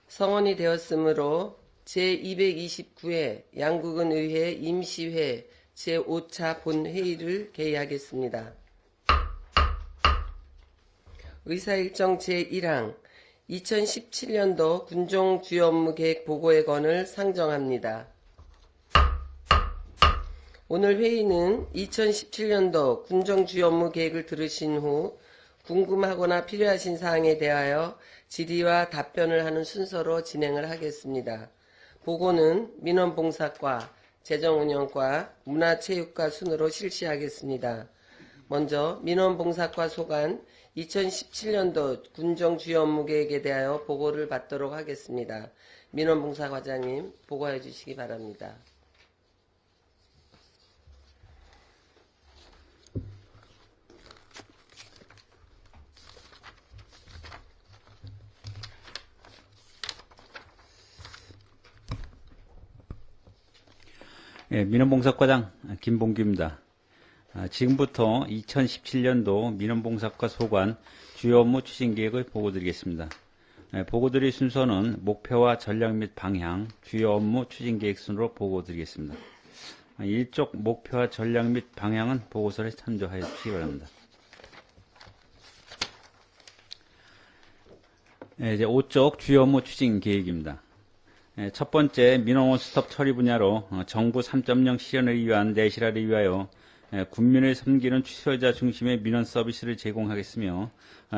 성원이 되었으므로 제229회 양국은의회 임시회 제5차 본회의를 개의하겠습니다. 의사일정 제1항 2017년도 군종 주요 업무 계획 보고의 건을 상정합니다. 오늘 회의는 2017년도 군종 주요 업무 계획을 들으신 후 궁금하거나 필요하신 사항에 대하여 질의와 답변을 하는 순서로 진행을 하겠습니다. 보고는 민원봉사과, 재정운영과, 문화체육과 순으로 실시하겠습니다. 먼저 민원봉사과 소관 2017년도 군종 주요 업무 계획에 대하여 보고를 받도록 하겠습니다. 민원봉사 과장님 보고해 주시기 바랍니다. 민원봉사과장 김봉규입니다. 지금부터 2017년도 민원봉사과 소관 주요 업무 추진계획을 보고드리겠습니다. 보고드릴 순서는 목표와 전략 및 방향, 주요 업무 추진계획 순으로 보고드리겠습니다. 일쪽 목표와 전략 및 방향은 보고서에 참조하여 주시기 바랍니다. 이제 5쪽 주요 업무 추진계획입니다. 첫 번째, 민원 원스톱 처리 분야로 정부 3.0 실현을 위한 내실화를 위하여 군민을 섬기는 취소자 중심의 민원 서비스를 제공하겠으며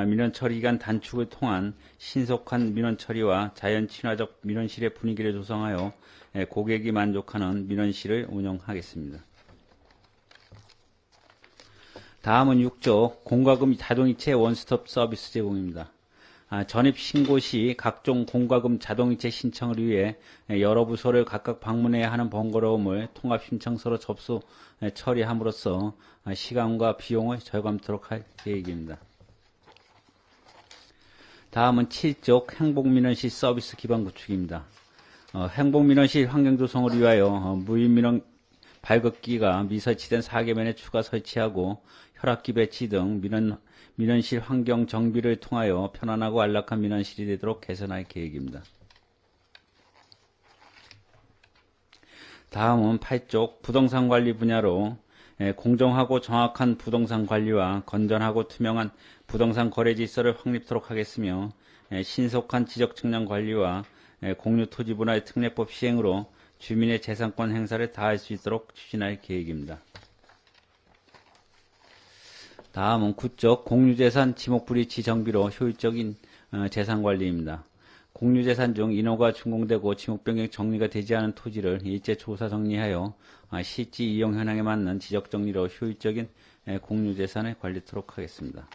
민원 처리 기간 단축을 통한 신속한 민원 처리와 자연 친화적 민원실의 분위기를 조성하여 고객이 만족하는 민원실을 운영하겠습니다. 다음은 6조 공과금 자동이체 원스톱 서비스 제공입니다. 전입 신고 시 각종 공과금 자동이체 신청을 위해 여러 부서를 각각 방문해야 하는 번거로움을 통합신청서로 접수 처리함으로써 시간과 비용을 절감토록 할 계획입니다. 다음은 7쪽 행복민원실 서비스 기반 구축입니다. 행복민원실 환경조성을 위하여 무인민원 발급기가 미설치된 4개면에 추가 설치하고 혈압기 배치 등 민원실 환경 정비를 통하여 편안하고 안락한 민원실이 되도록 개선할 계획입니다. 다음은 8쪽 부동산 관리 분야로 공정하고 정확한 부동산 관리와 건전하고 투명한 부동산 거래 질서를 확립토록 하겠으며 신속한 지적 측량 관리와 공유 토지 분할 특례법 시행으로 주민의 재산권 행사를 다할 수 있도록 추진할 계획입니다. 다음은 9쪽 공유재산 지목불이치 정비로 효율적인 재산관리입니다. 공유재산 중 인허가 준공되고 지목변경 정리가 되지 않은 토지를 일제 조사 정리하여 실지 이용 현황에 맞는 지적정리로 효율적인 공유재산을 관리토록 하겠습니다.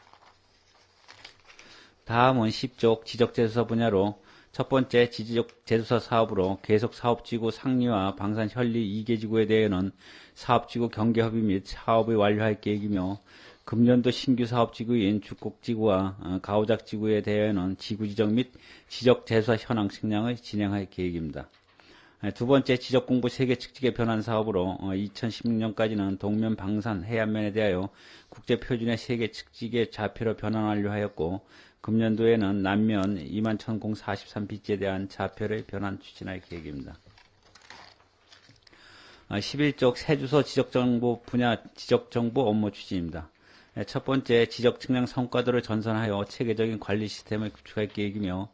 다음은 10쪽 지적재조사 분야로 첫 번째 지적재조사 사업으로 계속 사업지구 상리와 방산 현리 2개 지구에 대해서는 사업지구 경계협의 및 사업을 완료할 계획이며 금년도 신규 사업지구인 주곡지구와 가오작지구에 대해서는 지구지적 및 지적재조사 현황 측량을 진행할 계획입니다. 두 번째 지적공부 세계측지계 변환 사업으로 2016년까지는 동면 방산 해안면에 대하여 국제표준의 세계측지계 좌표로 변환 완료하였고 금년도에는 남면 21,043피지에 대한 좌표를 변환 추진할 계획입니다. 11쪽 세주소 지적정보 분야 지적정보 업무 추진입니다. 첫 번째, 지적 측량 성과도를 전선하여 체계적인 관리 시스템을 구축할 계획이며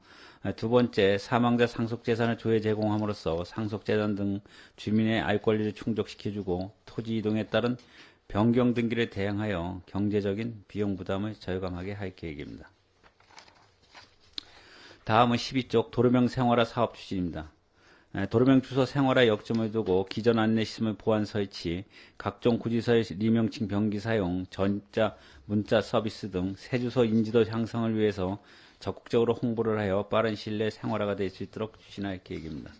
두 번째, 사망자 상속재산을 조회 제공함으로써 상속재산 등 주민의 알 권리를 충족시켜주고 토지 이동에 따른 변경 등기를 대행하여 경제적인 비용 부담을 절감하게 할 계획입니다. 다음은 12쪽 도로명 생활화 사업 추진입니다. 도로명 주소 생활화 역점을 두고 기존 안내시스템 보안 설치, 각종 구지서의 리명칭 병기 사용, 전자, 문자 서비스 등 세주소 인지도 향상을 위해서 적극적으로 홍보를 하여 빠른 시일 내에 생활화가 될 수 있도록 추진할 계획입니다.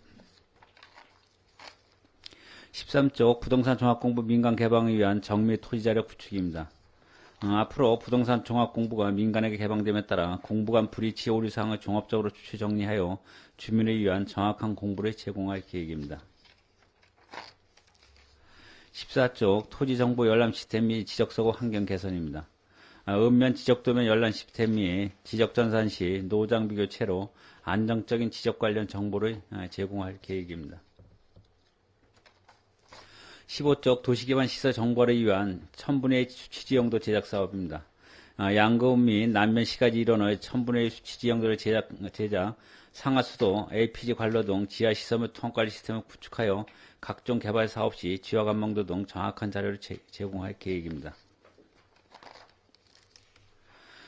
13쪽 부동산 종합공부 민간 개방을 위한 정밀 토지자료 구축입니다. 앞으로 부동산 종합공부가 민간에게 개방됨에 따라 공부 간 불이치 오류사항을 종합적으로 추출 정리하여 주민을 위한 정확한 공부를 제공할 계획입니다. 14쪽 토지정보 열람 시스템 및 지적서고 환경 개선입니다. 읍면 지적도면 연란 시스템 및 지적전산 시 노장비 교체로 안정적인 지적 관련 정보를 제공할 계획입니다. 15쪽 도시기반 시설 정보를 위한 1000분의 1 수치지형도 제작 사업입니다. 양금 및 남면 시가지 일원의 1000분의 1 수치지형도를 제작, 상하수도, LPG 관로 등 지하 시설 및 통합관리 시스템을 구축하여 각종 개발 사업 시 지화 관망도 등 정확한 자료를 제공할 계획입니다.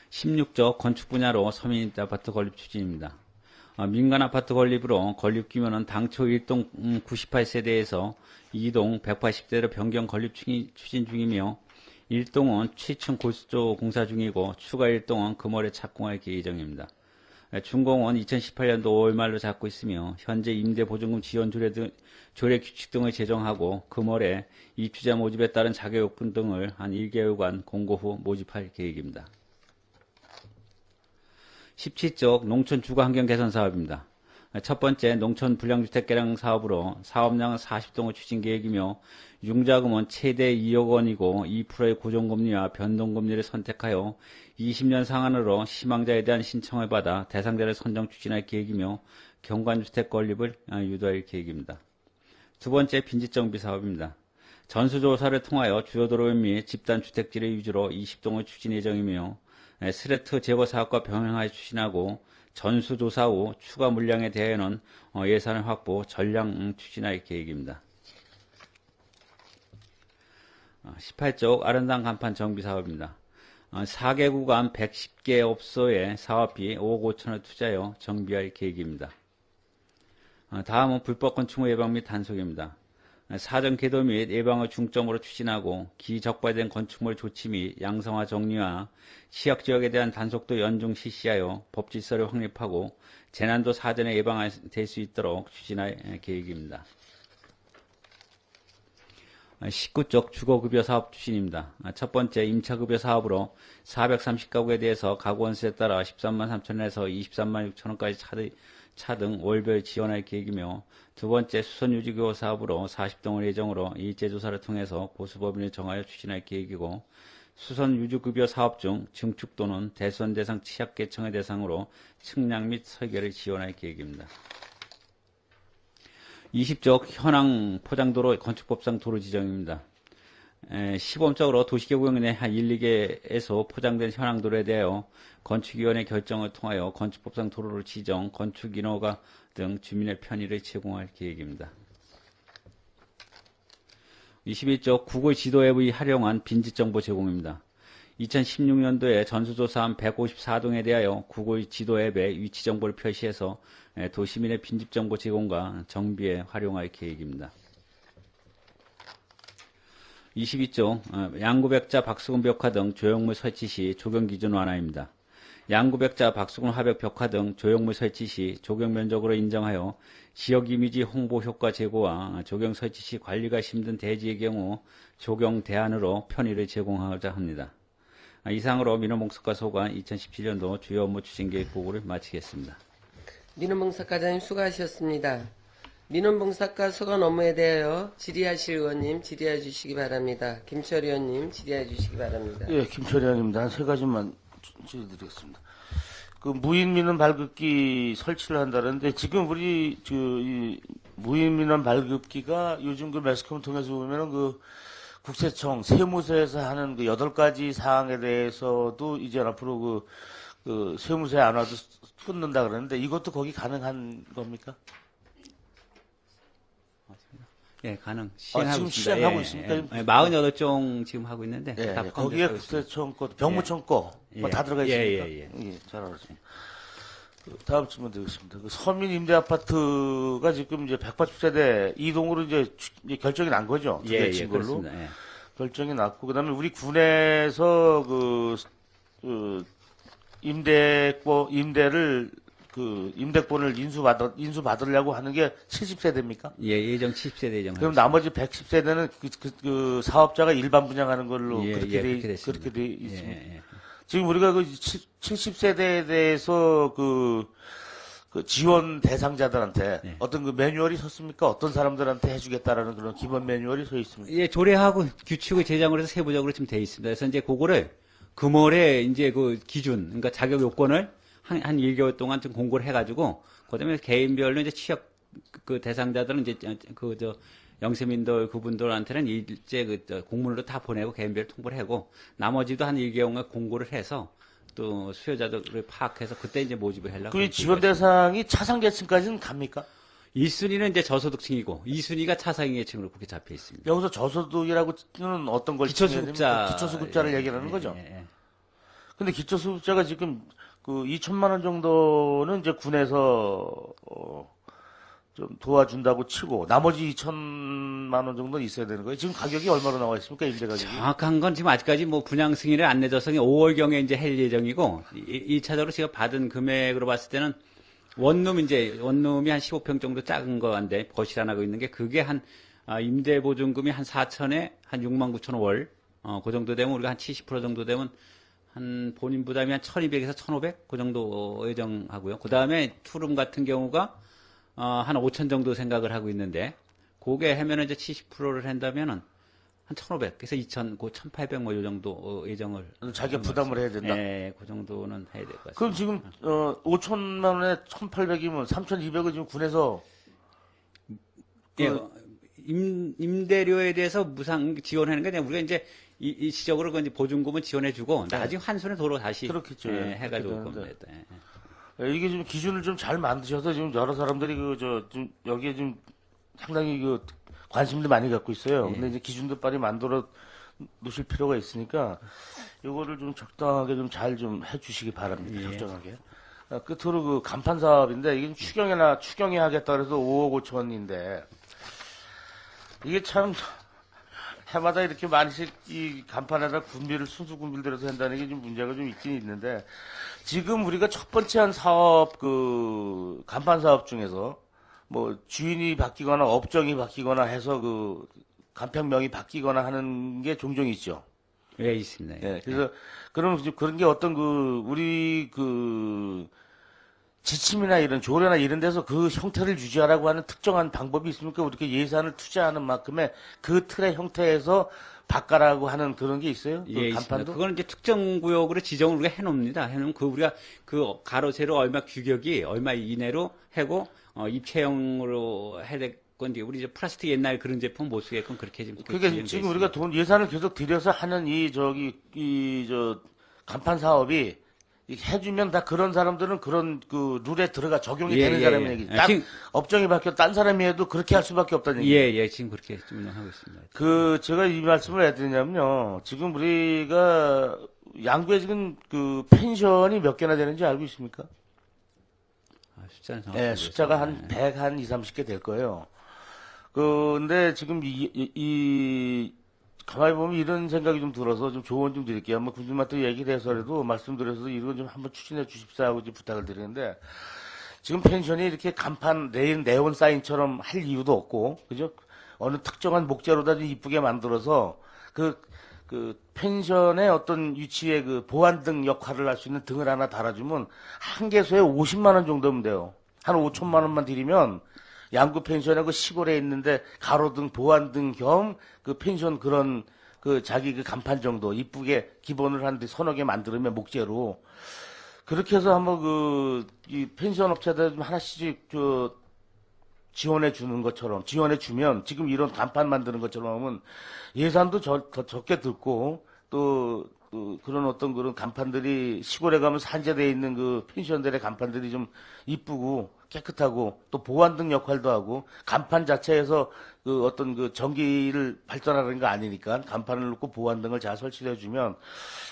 16쪽 건축 분야로 서민임대 아파트 건립 추진입니다. 민간 아파트 건립으로 건립 규모는 당초 1동 98세대에서 2동 180세대로 변경 건립 추진 중이며 1동은 취층 골수조 공사 중이고 추가 1동은 금월에 착공할 예정입니다. 준공은 2018년도 5월 말로 잡고 있으며 현재 임대보증금 지원 조례 규칙 등을 제정하고 금월에 입주자 모집에 따른 자격요건 등을 한 1개월간 공고 후 모집할 계획입니다. 17쪽 농촌 주거환경 개선 사업입니다. 첫 번째 농촌 불량주택 개량 사업으로 사업량은 40동을 추진 계획이며 융자금은 최대 2억 원이고 2%의 고정금리와 변동금리를 선택하여 20년 상한으로 희망자에 대한 신청을 받아 대상자를 선정 추진할 계획이며 경관주택 건립을 유도할 계획입니다. 두 번째 빈집정비 사업입니다. 전수조사를 통하여 주요도로 및 집단주택지를 위주로 20동을 추진 예정이며 스레트 제거 사업과 병행하여 추진하고 전수조사 후 추가 물량에 대해서는 예산을 확보, 전량 추진할 계획입니다. 18쪽 아름다운 간판 정비 사업입니다. 4개 구간 110개 업소에 사업비 5억 5천을 투자하여 정비할 계획입니다. 다음은 불법 건축물 예방 및 단속입니다. 사전 계도 및 예방을 중점으로 추진하고 기적발된 건축물 조치 및 양성화 정리와 시약지역에 대한 단속도 연중 실시하여 법질서를 확립하고 재난도 사전에 예방될 수 있도록 추진할 계획입니다. 19쪽 주거급여 사업 추진입니다. 첫 번째 임차급여 사업으로 430가구에 대해서 가구원수에 따라 13만 3천원에서 23만 6천원까지 차 등 월별 지원할 계획이며 두 번째 수선유지급여 사업으로 40동을 예정으로 일제조사를 통해서 보수법인을 정하여 추진할 계획이고 수선유지급여 사업 중 증축 또는 대수선 대상 취약계층을 대상으로 측량 및 설계를 지원할 계획입니다. 20쪽 현황 포장도로 건축법상 도로 지정입니다. 시범적으로 도시계획 내 한 1, 2개에서 포장된 현황도로에 대하여 건축위원회 결정을 통하여 건축법상 도로를 지정, 건축인허가 등 주민의 편의를 제공할 계획입니다. 21쪽 구글 지도 앱의 활용한 빈집정보 제공입니다. 2016년도에 전수조사한 154동에 대하여 구글 지도 앱에 위치 정보를 표시해서 도시민의 빈집정보 제공과 정비에 활용할 계획입니다. 22쪽 양구백자 박수근 벽화 등 조형물 설치 시 조경 기준 완화입니다. 양구백자 박수근 화벽 벽화 등 조형물 설치 시 조경 면적으로 인정하여 지역 이미지 홍보 효과 제고와 조경 설치 시 관리가 힘든 대지의 경우 조경 대안으로 편의를 제공하고자 합니다. 이상으로 민원봉사과 소관 2017년도 주요 업무 추진 계획 보고를 마치겠습니다. 민원봉사과장님 수고하셨습니다. 민원봉사과 소관 업무에 대하여 질의하실 의원님 질의해 주시기 바랍니다. 김철 의원님 질의해 주시기 바랍니다. 예, 김철 의원입니다. 한 세 가지만 질의드리겠습니다. 그 무인 민원 발급기 설치를 한다는데 지금 우리 이 무인 민원 발급기가 요즘 그 매스컴을 통해서 보면은 그 국세청 세무서에서 하는 그 8가지 사항에 대해서도 이제 앞으로 그 세무서에 안 와도 끊는다 그러는데 이것도 거기 가능한 겁니까? 예, 가능. 시행하고 지금 있습니다. 시행하고 예, 있습니까? 예, 48종 지금 하고 있는데. 예, 다 예, 거기에 국세청 거, 병무청 거, 뭐 다 들어가 있습니까? 예. 잘 알았습니다. 다음 질문 드리겠습니다. 그 서민 임대 아파트가 지금 이제 180세대 이동으로 이제 결정이 난 거죠? 예, 친 걸로. 그렇습니다. 예. 결정이 났고, 그 다음에 우리 군에서 임대권을 인수받으려고 하는 게 70세대입니까? 예, 예정 70세대 예정. 그럼 나머지 110세대는 그 사업자가 일반 분양하는 걸로 그렇게 돼 있습니다. 예. 지금 우리가 그 70세대에 대해서 그 지원 대상자들한테 예. 어떤 그 매뉴얼이 섰습니까? 어떤 사람들한테 해주겠다라는 그런 기본 매뉴얼이 서 있습니다. 예, 조례하고 규칙을 제정을 해서 세부적으로 지금 돼 있습니다. 그래서 이제 그거를 금월에 이제 그 기준, 그러니까 자격 요건을 한 1개월 동안 좀 공고를 해가지고, 그 다음에 개인별로 이제 취업 그 대상자들은 이제 영세민들 그분들한테는 일제 공문으로 다 보내고 개인별로 통보를 하고, 나머지도 한 1개월 공고를 해서 또 수요자들을 파악해서 그때 이제 모집을 하려고. 그 지원 대상이 차상계층까지는 갑니까? 1순위는 이제 저소득층이고, 2순위가 차상계층으로 그렇게 잡혀 있습니다. 여기서 저소득이라고는 어떤 걸 기초수급자. 기초수급자를 얘기하는 거죠. 예. 근데 기초수급자가 지금 그 2천만 원 정도는 이제 군에서 좀 도와준다고 치고 나머지 2천만 원 정도는 있어야 되는 거예요. 지금 가격이 얼마로 나와 있습니까? 임대 가격이? 정확한 건 지금 아직까지 뭐 분양 승인을 안 내줘서 5월경에 이제 할 예정이고, 2차적으로 제가 받은 금액으로 봤을 때는 원룸이 한 15평 정도 작은 거인데, 거실 하나 있는 게, 그게 임대보증금이 한 4천에 한 6만 9천 월, 그 정도 되면 우리가 한 70% 정도 되면 한 본인 부담이 한 1200에서 1500? 그 정도 예정하고요. 그 다음에 투룸 같은 경우가, 한 5천 정도 생각을 하고 있는데, 그게 하면은 이제 70%를 한다면은 한 1500, 그래서 2000, 그 1800 뭐 요 정도 예정을. 자기가 부담을 해야 된다. 네, 그 정도는 해야 될 것 같습니다. 그럼 지금 5천만 원에 1,800이면 3,200을 지금 군에서 예, 임대료에 대해서 무상 지원하는 게 아니라 우리가 이제 일시적으로 그 이제 보증금을 지원해주고 나중에 환수는 도로 다시 그렇겠죠. 해가지고 올 그렇게 겁니다. 되는데. 이게 좀 기준을 좀 잘 만드셔서 지금 여러 사람들이 좀 여기에 좀 상당히 관심도 많이 갖고 있어요. 근데 이제 기준도 빨리 만들어 놓으실 필요가 있으니까 요거를 좀 적당하게 좀 잘 좀 해주시기 바랍니다. 적정하게. 끝으로 그 간판 사업인데 이게 추경에 하겠다 그래서 5억 5천인데 이게 참 해마다 이렇게 많이씩 이 간판에다 순수 군비를 들여서 한다는 게 좀 문제가 좀 있긴 있는데 지금 우리가 첫 번째 한 사업 그 간판 사업 중에서 뭐 주인이 바뀌거나 업종이 바뀌거나 해서 그 간판명이 바뀌거나 하는 게 종종 있죠. 예, 있습니다. 예. 그래서 그런 게 어떤 우리 지침이나 이런 조례나 이런 데서 그 형태를 유지하라고 하는 특정한 방법이 있습니까? 이렇게 예산을 투자하는 만큼의 그 틀의 형태에서 바꿔라고 하는 그런 게 있어요? 예, 간판도? 있습니다. 그거는 이제 특정 구역으로 지정을 우리가 해놓습니다. 해놓으면 우리가 그 가로 세로 얼마 규격이 얼마 이내로 하고 입체형으로 해야 될 건데 우리 이제 플라스틱 옛날 그런 제품 못 쓰게끔 그렇게 지금 그러니까 지금 우리가 예산을 계속 들여서 하는 간판 사업이 해주면 다 그런 사람들은 그런 룰에 적용이 되는 사람의 얘기지. 딱 업종이 바뀌어 딴 사람이 해도 그렇게 할 수밖에 없다는 얘기. 예, 지금 그렇게 운영하고 있습니다. 제가 이 말씀을 해드리냐면요. 지금 우리가 양구에 지금 펜션이 몇 개나 되는지 알고 있습니까? 숫자는 네, 숫자가 한 100, 한 20, 30개 될 거예요. 근데 지금 가만히 보면 이런 생각이 좀 들어서 좀 조언 좀 드릴게요. 한번 군수님한테 얘기를 해서라도 말씀드려서 이거 좀 한번 추진해 주십사 하고 부탁을 드리는데 지금 펜션이 이렇게 간판 네온 사인처럼 할 이유도 없고 그죠? 어느 특정한 목재로다 좀 이쁘게 만들어서 그 펜션의 어떤 위치에 보안등 역할을 할 수 있는 등을 하나 달아주면 한 개소에 50만 원 정도면 돼요. 한 5천만 원만 드리면 양구 펜션에 시골에 있는데 가로등, 보안등 겸 펜션 그런 자기 간판 정도 이쁘게 기본을 한 서너 개 만들면 목재로 그렇게 해서 한번 이 펜션 업체들 좀 하나씩 지원해 주는 것처럼 지원해 주면 지금 이런 간판 만드는 것처럼 하면 예산도 더 적게 들고 또 그런 그런 간판들이 시골에 가면 산재되어 있는 펜션들의 간판들이 좀 이쁘고 깨끗하고 또 보안등 역할도 하고 간판 자체에서 어떤 전기를 발전하는 거 아니니까 간판을 놓고 보안등을 잘 설치해 주면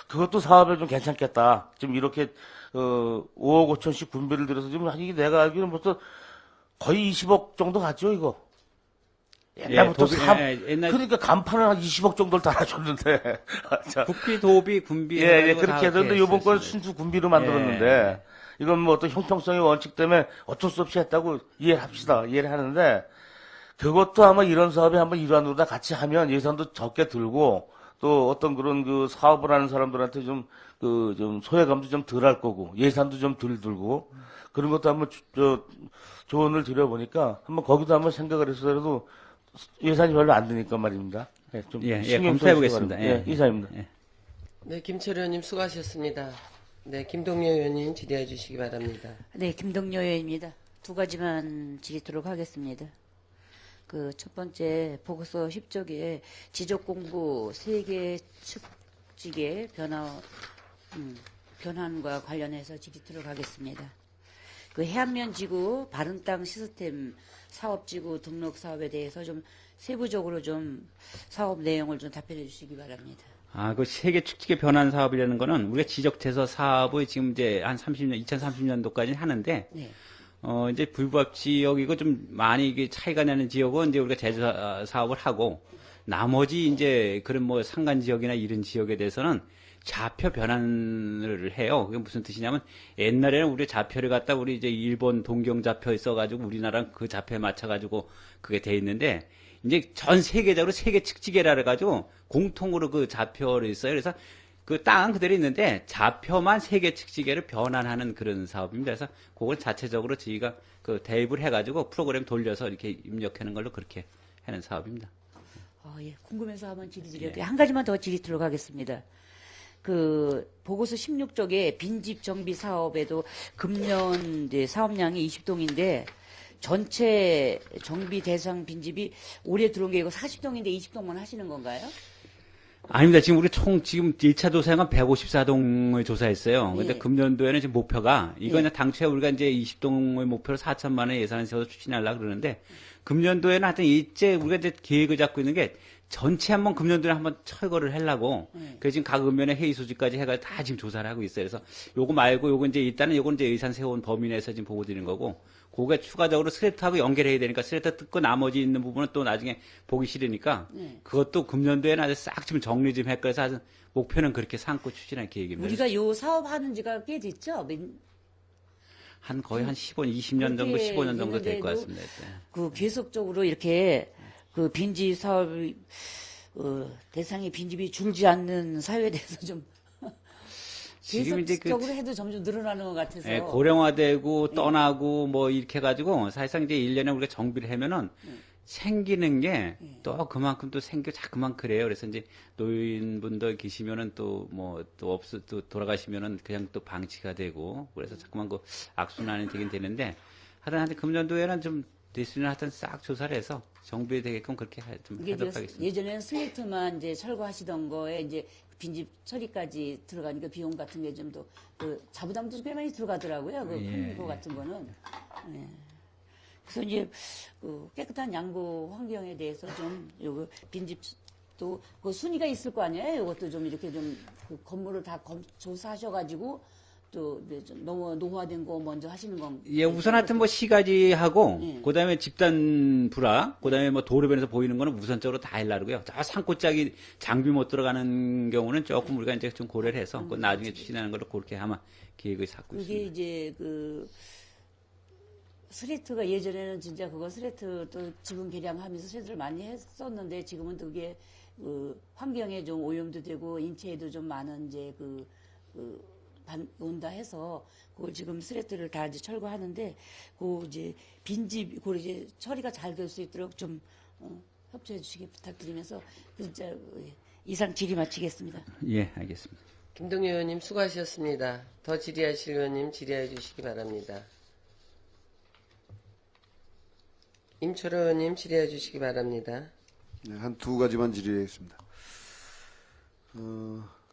그것도 사업에 좀 괜찮겠다. 지금 이렇게 5억 5천씩 군비를 들여서 지금 이게 내가 알기로는 벌써 거의 20억 정도 갔죠 이거. 옛날부터 그러니까 간판을 한 20억 정도를 달아줬는데. 국비, 도비, 군비. 그렇게 했는데 요번 건 순수 군비로 만들었는데 이건 뭐 어떤 형평성의 원칙 때문에 어쩔 수 없이 했다고 이해를 하는데 그것도 아마 이런 사업의 한번 일환으로 다 같이 하면 예산도 적게 들고 또 어떤 그런 사업을 하는 사람들한테 좀 소외감도 좀 덜 할 거고 예산도 좀 덜 들고 그런 것도 한번 조언을 드려보니까 한번 거기도 한번 생각을 해서라도 예산이 별로 안 드니까 말입니다. 좀 검토해 보겠습니다. 이상입니다. 네, 김철 의원님 수고하셨습니다. 네, 김동료 의원님 질의해 주시기 바랍니다. 네, 김동료 의원입니다. 두 가지만 질의토록 하겠습니다. 그 첫 번째 보고서 10쪽에 지적공부 세계 축직의 변환과 관련해서 질의토록 하겠습니다. 그 해안면 지구 바른 땅 시스템 사업지구 등록 사업에 대해서 좀 세부적으로 좀 사업 내용을 좀 답변해 주시기 바랍니다. 그 세계 축직의 변환 사업이라는 거는 우리가 지적재서 사업을 지금 이제 한 2030년도까지 하는데, 네. 이제 불법 지역이고 좀 많이 이게 차이가 나는 지역은 이제 우리가 제조 사업을 하고, 나머지 이제 그런 뭐 산간 지역이나 이런 지역에 대해서는 좌표 변환을 해요. 그게 무슨 뜻이냐면 옛날에는 우리 좌표를 갖다 우리 이제 일본 동경 좌표 써가지고 우리나라는 그 좌표에 맞춰가지고 그게 돼 있는데 이제 전 세계적으로 세계 측지계라 해가지고 공통으로 그 좌표를 있어요. 그래서 그 땅은 그대로 있는데 좌표만 세계 측지계를 변환하는 그런 사업입니다. 그래서 그걸 자체적으로 저희가 그 대입을 해가지고 프로그램 돌려서 이렇게 입력하는 걸로 그렇게 하는 사업입니다. 예. 궁금해서 한번 질의드려요. 한 가지만 더 질의토록 하겠습니다. 그 보고서 16쪽에 빈집 정비 사업에도 금년 이제 사업량이 20동인데 전체 정비 대상 빈집이 올해 들어온 게 이거 40동인데 20동만 하시는 건가요? 아닙니다. 지금 우리 지금 1차 조사가 154동을 조사했어요. 근데 예. 금년도에는 지금 목표가, 이거는 예. 당초에 우리가 이제 20동을 목표로 4천만 원 예산을 세워서 추진하려고 그러는데, 금년도에는 하여튼 이제 우리가 이제 계획을 잡고 있는 게 전체 한번 금년도에 한번 철거를 하려고, 그래서 지금 각 읍면에 회의 소집까지 해가지고 다 지금 조사를 하고 있어요. 그래서 요거 말고 요거 이제 일단은 요건 이제 예산 세운 범위 내에서 지금 보고 드리는 거고, 그게 추가적으로 스레트하고 연결해야 되니까 스레트 뜯고 나머지 있는 부분은 또 나중에 보기 싫으니까 그것도 금년도에는 아주 싹 지금 정리 좀 할거라서 아주 목표는 그렇게 삼고 추진할 계획입니다. 우리가 요 사업 하는 지가 꽤 됐죠? 한 거의 한 20년 정도, 그렇게 15년 정도 될 것 했는데도 같습니다. 네. 그 계속적으로 이렇게 그 빈집 사업 대상의 빈집이 줄지 않는 사회에 대해서 좀 지금 이제 계속적으로 해도 점점 늘어나는 것 같아서 예, 고령화되고 떠나고 뭐 이렇게 해가지고 사실상 이제 1년에 우리가 정비를 하면은 생기는 게 또 그만큼 또 자꾸만 그래요. 그래서 이제 노인분들 계시면은 또 뭐 또 돌아가시면은 그냥 또 방치가 되고 그래서 자꾸만 그 악순환이 되긴 되는데 하여튼 금년도에는 좀 대수는 하여튼 싹 조사를 해서 정비되게끔 그렇게 좀 이게 하도록 하겠습니다. 예전에는 슬레이트만 이제 철거하시던 거에 이제 빈집 처리까지 들어가니까 비용 같은 게 좀 더 그 자부담도 꽤 많이 들어가더라고요. 그 큰 거 같은 거는. 예. 그래서 이제 그 깨끗한 양보 환경에 대해서 좀 요거 빈집도 그 순위가 있을 거 아니에요. 이것도 좀 이렇게 좀 그 건물을 다 조사하셔가지고 또 좀 너무 노후화된 거 먼저 하시는 건. 예, 우선 하여튼 뭐 시가지 하고, 예. 그 다음에 집단 불화, 그 다음에 뭐 도로변에서 보이는 거는 우선적으로 다 하려고 그러고요. 저 산골짜기 장비 못 들어가는 경우는 조금 우리가 이제 좀 고려를 해서, 그 나중에 추진하는 걸로 그렇게 아마 계획을 잡고 그게 있습니다. 이제 그 스레트가 예전에는 진짜 그거 스레트 또 지분 개량하면서 스레트를 많이 했었는데 지금은 또 그게 그 환경에 좀 오염도 되고 인체에도 좀 많은 이제 온다 해서 그걸 지금 스레트를 다 이제 철거하는데 그 이제 빈집 그 이제 처리가 잘 될 수 있도록 좀 협조해 주시기 부탁드리면서 진짜 이상 질의 마치겠습니다. 예, 알겠습니다. 김동료 의원님 수고하셨습니다. 더 질의하실 의원님 질의해 주시기 바랍니다. 임철호 의원님 질의해 주시기 바랍니다. 네, 한 두 가지만 질의하겠습니다.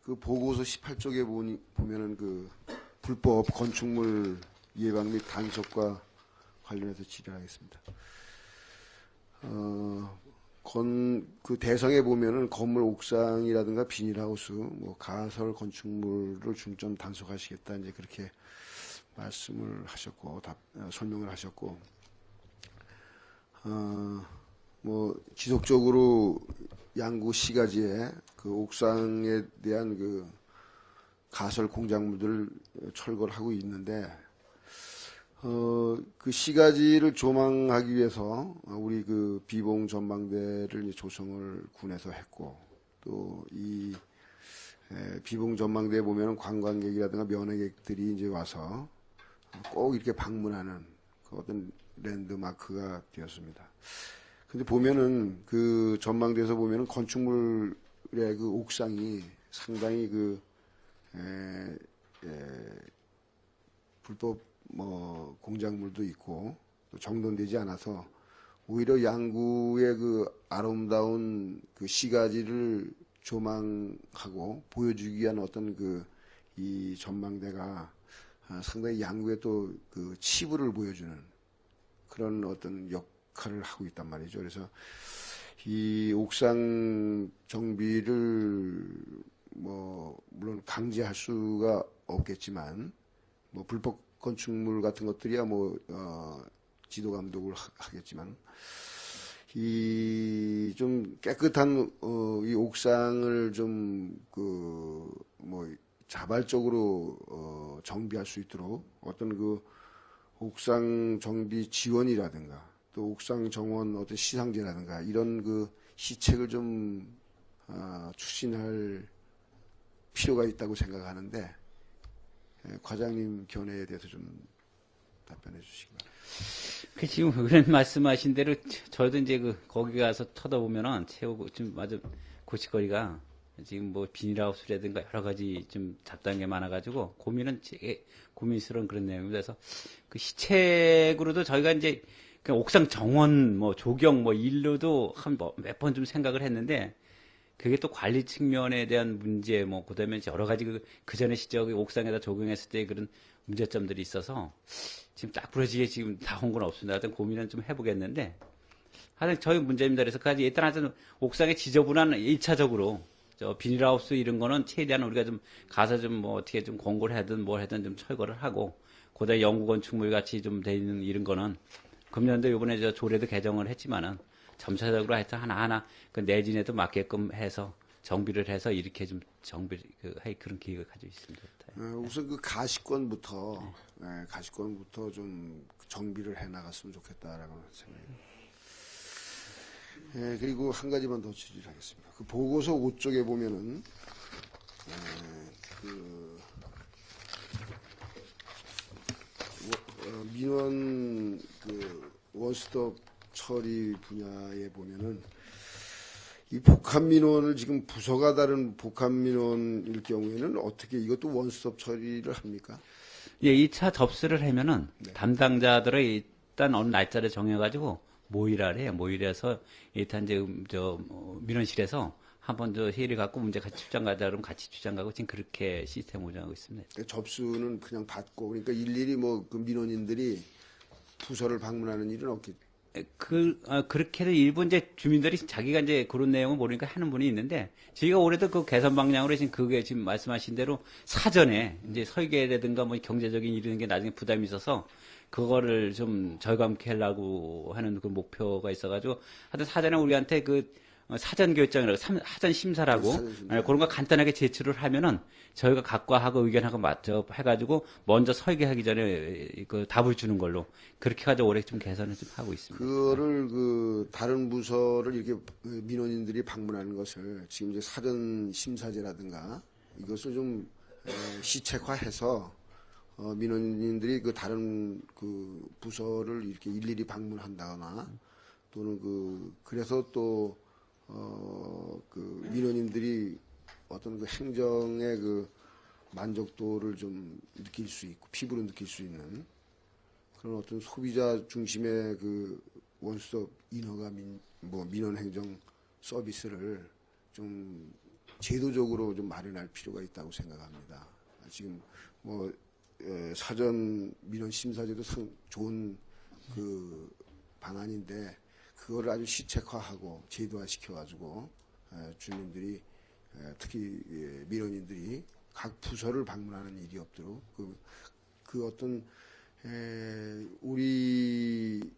그 보고서 18쪽에 보면은 그 불법 건축물 예방 및 단속과 관련해서 질의하겠습니다. 그 대상에 보면은 건물 옥상이라든가 비닐하우스, 뭐 가설 건축물을 중점 단속하시겠다 이제 그렇게 말씀을 하셨고 설명을 하셨고, 뭐 지속적으로 양구 시가지에 그 옥상에 대한 그 가설 공작물들을 철거를 하고 있는데, 그 시가지를 조망하기 위해서 우리 그 비봉 전망대를 이제 조성을 군에서 했고, 또 이 비봉 전망대에 보면은 관광객이라든가 면회객들이 이제 와서 꼭 이렇게 방문하는 그 어떤 랜드마크가 되었습니다. 근데 보면은 그 전망대에서 보면은 건축물의 그 옥상이 상당히 불법 공작물도 있고 또 정돈되지 않아서 오히려 양구의 그 아름다운 그 시가지를 조망하고 보여주기 위한 어떤 이 전망대가 상당히 양구의 또 그 치부를 보여주는 그런 어떤 역할을 하고 있단 말이죠. 그래서 이 옥상 정비를 물론 강제할 수가 없겠지만 불법 건축물 같은 것들이야 지도 감독을 하겠지만 이 좀 깨끗한 이 옥상을 좀 자발적으로 정비할 수 있도록 어떤 그 옥상 정비 지원이라든가 또 옥상 정원 어떤 시상제라든가 이런 그 시책을 좀 추진할 필요가 있다고 생각하는데 과장님 견해에 대해서 좀 답변해 주시기 바랍니다. 지금 의원님 말씀하신 대로 저도 이제 거기 가서 쳐다보면은 좀 아주 고치거리가 지금 비닐하우스라든가 여러 가지 좀 잡다한 게 많아가지고 고민은 되게 고민스러운 그런 내용입니다. 그래서 그 시책으로도 저희가 이제 그 옥상 정원 조경 일로도 몇 번 좀 생각을 했는데 그게 또 관리 측면에 대한 문제 그다음에 여러 가지 그 전에 시절 옥상에다 조경했을 때 그런 문제점들이 있어서 지금 딱 부러지게 지금 나온 건 없습니다. 하여튼 고민은 좀 해보겠는데 하여튼 저희 문제입니다. 그래서 일단 하여튼 옥상에 지저분한 1차적으로 비닐하우스 이런 거는 최대한 우리가 좀 가서 좀 어떻게 좀 권고를 하든 뭘 하든 좀 철거를 하고 그다음에 영구 건축물 같이 좀 돼 있는 이런 거는 금년도 이번에 조례도 개정을 했지만은 점차적으로 하여튼 하나하나 그 내진에도 맞게끔 해서 정비를 해서 이렇게 좀 할 그런 계획을 가지고 있습니다. 우선 가시권부터 좀 정비를 해 나갔으면 좋겠다라고 생각합니다. 그리고 한 가지만 더 질의를 하겠습니다. 그 보고서 5쪽에 보면은 민원 원스톱 처리 분야에 보면은 이 복합 민원을 지금 부서가 다른 복합 민원일 경우에는 어떻게 이것도 원스톱 처리를 합니까? 예, 2차 접수를 하면은 담당자들을 일단 어느 날짜를 정해가지고 모의를 해요. 모의해서 일단 이제 민원실에서 한번 회의를 갖고 문제 같이 출장 가자 그러면 같이 출장 가고 지금 그렇게 시스템 운영하고 있습니다. 접수는 그냥 받고 그러니까 일일이 그 민원인들이 부서를 방문하는 일은 없겠죠. 그렇게도 일부 이제 주민들이 자기가 이제 그런 내용을 모르니까 하는 분이 있는데, 저희가 올해도 그 개선 방향으로 지금 말씀하신 대로 사전에 이제 설계라든가 경제적인 이런 게 나중에 부담이 있어서 그거를 좀 절감케 하려고 하는 그 목표가 있어가지고, 하여튼 사전에 우리한테 사전 결정이라고, 사전 심사라고, 그런 거 간단하게 제출을 하면은 저희가 각과하고 의견하고 맞춰 해가지고 먼저 설계하기 전에 답을 주는 걸로 그렇게 가지고 올해 좀 개선을 좀 하고 있습니다. 그거를 다른 부서를 이렇게 민원인들이 방문하는 것을 지금 이제 사전 심사제라든가 이것을 좀 시책화해서 민원인들이 다른 부서를 이렇게 일일이 방문한다거나 또는 그래서 또 민원인들이 어떤 행정의 만족도를 좀 느낄 수 있고, 피부로 느낄 수 있는 그런 어떤 소비자 중심의 원스톱 인허가 민원 행정 서비스를 좀 제도적으로 좀 마련할 필요가 있다고 생각합니다. 지금 사전 민원 심사제도 좋은 방안인데, 그거를 아주 시책화하고 제도화 시켜가지고 주민들이 특히 민원인들이 각 부서를 방문하는 일이 없도록 어떤 우리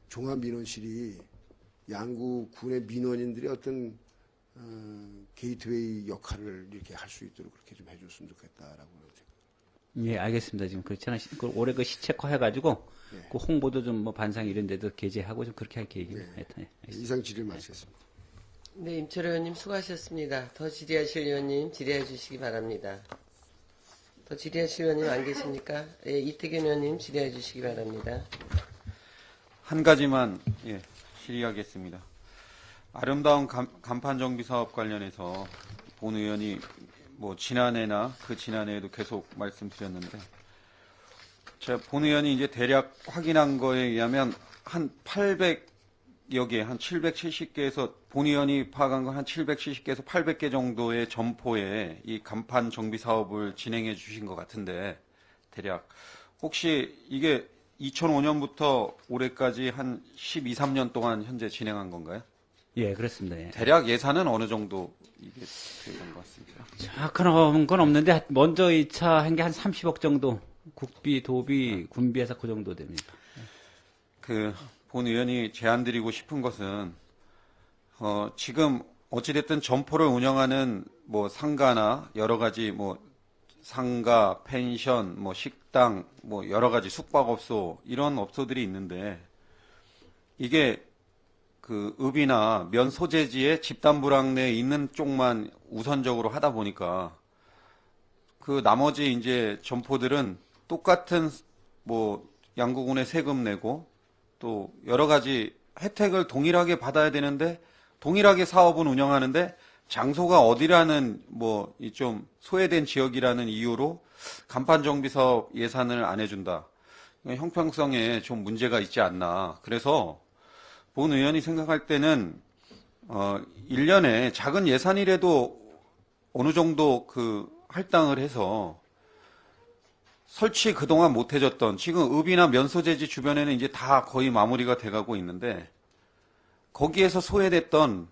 종합민원실이 양구군의 민원인들이 어떤 게이트웨이 역할을 이렇게 할 수 있도록 그렇게 좀 해줬으면 좋겠다라고 생각합니다. 예, 알겠습니다. 지금 그렇잖아요. 올해 시책화 해가지고 홍보도 좀 반상 이런 데도 게재하고 좀 그렇게 할 계획입니다. 네. 이상 질의 마치겠습니다. 네, 임철 의원님 수고하셨습니다. 더 질의하실 의원님 질의해 주시기 바랍니다. 더 질의하실 의원님 안 계십니까? 예, 이태균 의원님 질의해 주시기 바랍니다. 한 가지만 질의하겠습니다. 아름다운 간판 정비 사업 관련해서 본 의원이 뭐 지난해나 그 지난해에도 계속 말씀드렸는데, 제가 본 의원이 이제 대략 확인한 거에 의하면 한 800여 개, 한 770개에서 본 의원이 파악한 건 한 770개에서 800개 정도의 점포에 이 간판 정비 사업을 진행해 주신 것 같은데, 대략 혹시 이게 2005년부터 올해까지 한 12, 13년 동안 현재 진행한 건가요? 예, 그렇습니다. 예. 대략 예산은 어느 정도 이게 되는 것 같습니다. 정확한 건 없는데 먼저 2차 한 게 한 30억 정도 국비, 도비, 군비해서 그 정도 됩니다. 그 본 의원이 제안드리고 싶은 것은 지금 어찌됐든 점포를 운영하는 뭐 상가나 여러 가지 뭐 상가, 펜션, 뭐 식당, 뭐 여러 가지 숙박업소 이런 업소들이 있는데, 이게 그 읍이나 면 소재지에 집단 불황 내에 있는 쪽만 우선적으로 하다 보니까 그 나머지 이제 점포들은 똑같은 뭐 양구군에 세금 내고 또 여러 가지 혜택을 동일하게 받아야 되는데, 동일하게 사업은 운영하는데 장소가 어디라는 뭐 이 좀 소외된 지역이라는 이유로 간판 정비 사업 예산을 안 해준다. 형평성에 좀 문제가 있지 않나. 그래서 본 의원이 생각할 때는 1년에 작은 예산이라도 어느 정도 그 할당을 해서 설치 그동안 못 해줬던, 지금 읍이나 면소재지 주변에는 이제 다 거의 마무리가 돼가고 있는데, 거기에서 소외됐던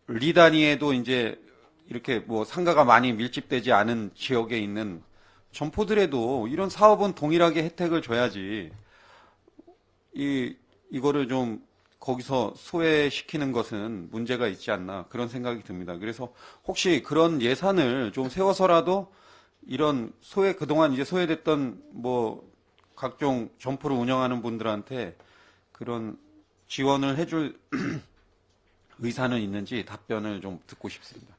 리 단위에도 이제 이렇게 뭐 상가가 많이 밀집되지 않은 지역에 있는 점포들에도 이런 사업은 동일하게 혜택을 줘야지, 이거를 좀 거기서 소외시키는 것은 문제가 있지 않나, 그런 생각이 듭니다. 그래서 혹시 그런 예산을 좀 세워서라도 이런 그동안 이제 소외됐던 뭐 각종 점포를 운영하는 분들한테 그런 지원을 해줄 의사는 있는지 답변을 좀 듣고 싶습니다.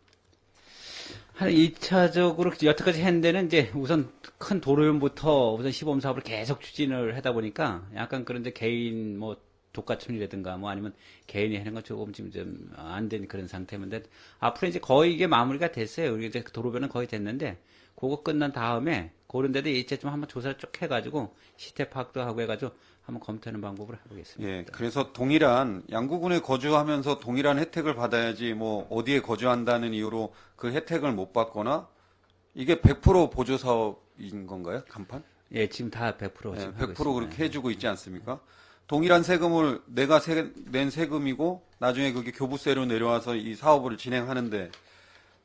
한 2차적으로 여태까지 했는 데는 이제 우선 큰 도로변부터 우선 시범 사업을 계속 추진을 하다 보니까 약간 그런데 개인 뭐 독과점이라든가 뭐 아니면 개인이 하는 건 조금 지금 좀 안 된 그런 상태인데, 앞으로 이제 거의 이게 마무리가 됐어요. 우리 이제 도로변은 거의 됐는데, 그거 끝난 다음에 그런 데도 이제 좀 한번 조사를 쭉 해가지고 시태 파악도 하고 해가지고 한번 검토하는 방법을 해보겠습니다. 예, 그래서 동일한 양구군에 거주하면서 동일한 혜택을 받아야지 뭐 어디에 거주한다는 이유로 그 혜택을 못 받거나, 이게 100% 보조 사업인 건가요? 간판? 예, 지금 다 100% 지금 예, 하고 100% 있습니다. 그렇게 해주고 있지 않습니까? 동일한 세금을 내가 낸 세금이고 나중에 그게 교부세로 내려와서 이 사업을 진행하는데,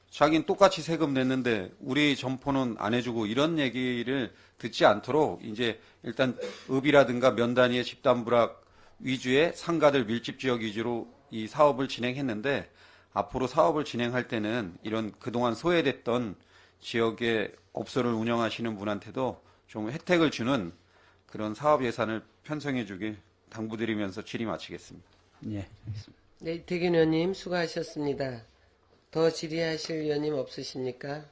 자기는 똑같이 세금 냈는데 우리 점포는 안 해주고, 이런 얘기를 듣지 않도록 이제 일단 읍이라든가 면 단위의 집단 불황 위주의 상가들 밀집 지역 위주로 이 사업을 진행했는데, 앞으로 사업을 진행할 때는 이런 그동안 소외됐던 지역의 업소를 운영하시는 분한테도 좀 혜택을 주는 그런 사업 예산을 편성해 주길 당부드리면서 질의 마치겠습니다. 예, 알겠습니다. 네, 이태균 의원님 수고하셨습니다. 더 질의하실 의원님 없으십니까?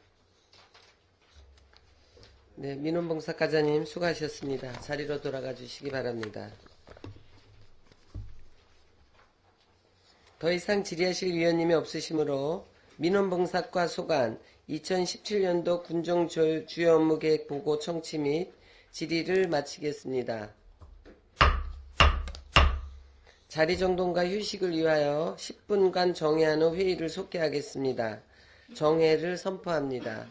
네, 민원봉사과장님 수고하셨습니다. 자리로 돌아가 주시기 바랍니다. 더 이상 질의하실 의원님이 없으시므로 민원봉사과 소관 2017년도 군정 주요 업무 계획 보고 청취 및 질의를 마치겠습니다. 자리 정돈과 휴식을 위하여 10분간 정회한 후 회의를 속개하겠습니다. 정회를 선포합니다.